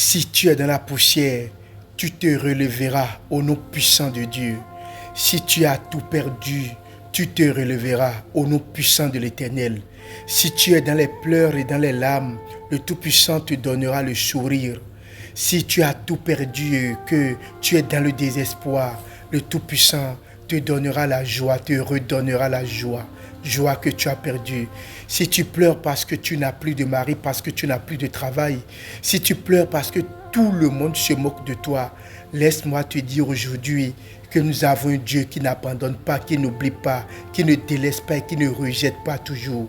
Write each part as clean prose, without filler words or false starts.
Si tu es dans la poussière, tu te relèveras au nom puissant de Dieu. Si tu as tout perdu, tu te relèveras au nom puissant de l'Éternel. Si tu es dans les pleurs et dans les larmes, le Tout-Puissant te donnera le sourire. Si tu as tout perdu, que tu es dans le désespoir, le Tout-Puissant te donnera la joie, te redonnera la joie. Joie que tu as perdue. Si tu pleures parce que tu n'as plus de mari, parce que tu n'as plus de travail, si tu pleures parce que tout le monde se moque de toi, laisse-moi te dire aujourd'hui que nous avons un Dieu qui n'abandonne pas, qui n'oublie pas, qui ne délaisse pas et qui ne rejette pas toujours.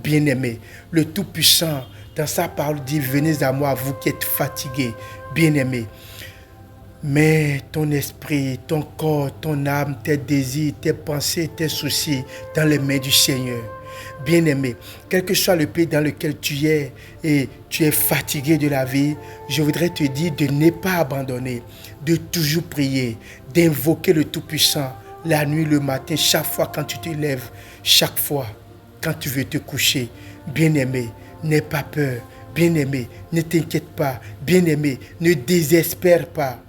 Bien-aimé, le Tout-Puissant, dans sa parole dit, venez à moi, vous qui êtes fatigués, bien-aimé. Mets ton esprit, ton corps, ton âme, tes désirs, tes pensées, tes soucis dans les mains du Seigneur. Bien-aimé, quel que soit le pays dans lequel tu es et tu es fatigué de la vie, je voudrais te dire de ne pas abandonner, de toujours prier, d'invoquer le Tout-Puissant la nuit, le matin, chaque fois quand tu te lèves, chaque fois quand tu veux te coucher. Bien-aimé, n'aie pas peur. Bien-aimé, ne t'inquiète pas. Bien-aimé, ne désespère pas.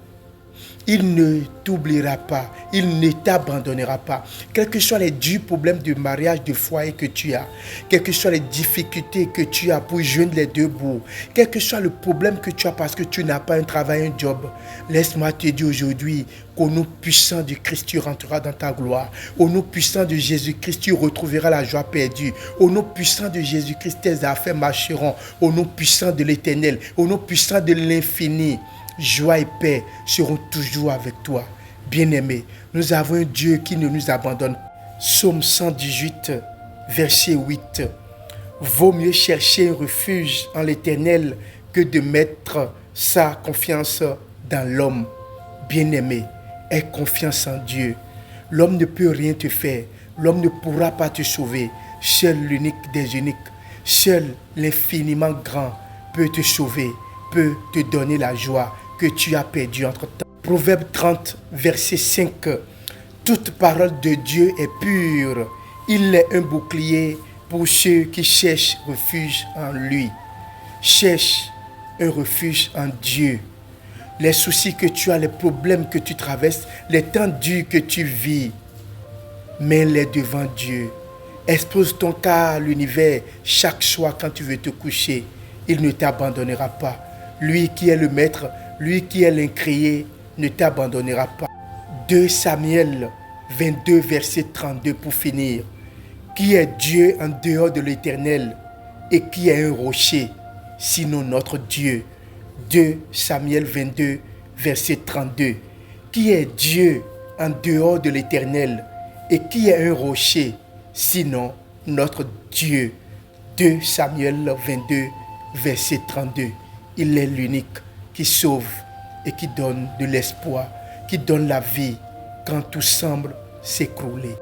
Il ne t'oubliera pas, il ne t'abandonnera pas. Quels que soient les durs problèmes de mariage, de foyer que tu as, quelles que soient les difficultés que tu as pour joindre les deux bouts, quel que soit le problème que tu as parce que tu n'as pas un travail, un job, laisse-moi te dire aujourd'hui qu'au nom puissant de Christ, tu rentreras dans ta gloire. Au nom puissant de Jésus-Christ, tu retrouveras la joie perdue. Au nom puissant de Jésus-Christ, tes affaires marcheront. Au nom puissant de l'Éternel, au nom puissant de l'infini, joie et paix seront toujours avec toi. Bien-aimé, nous avons un Dieu qui ne nous abandonne pas. Psaume 118, verset 8. Vaut mieux chercher un refuge en l'Éternel que de mettre sa confiance dans l'homme. Bien-aimé, aie confiance en Dieu. L'homme ne peut rien te faire. L'homme ne pourra pas te sauver. Seul l'unique des uniques, seul l'infiniment grand peut te sauver, peut te donner la joie que tu as perdue entre-temps. Proverbe 30, verset 5. Toute parole de Dieu est pure. Il est un bouclier pour ceux qui cherchent refuge en lui. Cherche un refuge en Dieu. Les soucis que tu as, les problèmes que tu traverses, les temps durs que tu vis, mets-les devant Dieu. Expose ton cas à l'univers chaque soir quand tu veux te coucher. Il ne t'abandonnera pas. Lui qui est le maître, lui qui est l'incréé, ne t'abandonnera pas. 2 Samuel 22, verset 32 pour finir. Qui est Dieu en dehors de l'Éternel et qui est un rocher, sinon notre Dieu? 2 Samuel 22, verset 32. Qui est Dieu en dehors de l'Éternel et qui est un rocher, sinon notre Dieu? 2 Samuel 22, verset 32. Il est l'unique qui sauve et qui donne de l'espoir, qui donne la vie quand tout semble s'écrouler.